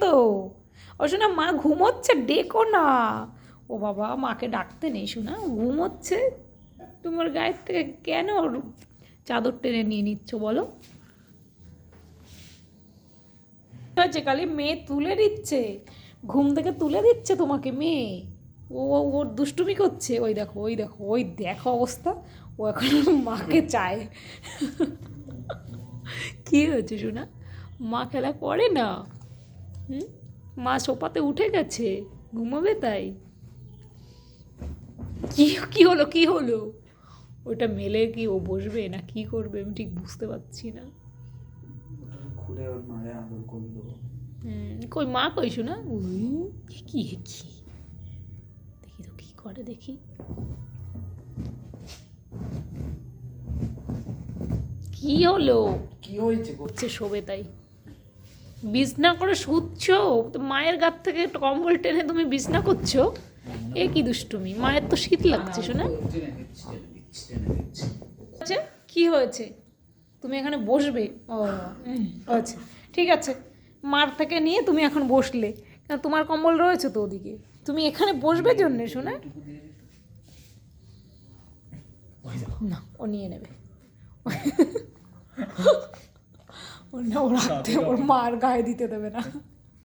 তো। ও শোনা মা ঘুমোচ্ছে, ডেকো না। ও বাবা, মাকে ডাকতে নেই শোনা, ঘুমোচ্ছে। তোমার গায়ের থেকে কেন ওর চাদর টেনে নিয়ে নিচ্ছ বলো? হয়েছে কালি, মেয়ে তুলে দিচ্ছে, ঘুম থেকে তুলে দিচ্ছে তোমাকে মেয়ে। ওর দুষ্টুমি করছে, ওই দেখো ওই দেখো ওই দেখো অবস্থা। ও এখন মাকে চায়। কি হয়েছে শোনা? মা খেলা করে না? হুম, মা সোফাতে উঠে গেছে, ঘুমাবে তাই? কি কি হলো কি হলো? ওটা মেলে কি ও বসবে না কি করবে আমি ঠিক বুঝতে পারছি না। খুলে ওর মারে আদর করলো। কই মা কই শোনা? ওই কি কি দেখি তো কি করে দেখি। কি হলো? কি হয়েছে? হচ্ছে শোবে তাই বিছনা করে শুচ্ছ? তো মায়ের গাত থেকে কম্বল টেনে তুমি বিছনা করছো? এ কি দুষ্টুমি, মায়ের তো শীত লাগছে শোনা। আচ্ছা কি হয়েছে? তুমি এখানে বসবে? ও আচ্ছা ঠিক আছে, মার থেকে নিয়ে তুমি এখন বসলে কেন? তোমার কম্বল রয়েছে তো ওদিকে, তুমি এখানে বসবে জন্যে শোনা। না ও নিয়ে নেবে। ও না, ও রাখতে ওর মার গায়ে দিতে দেবে না।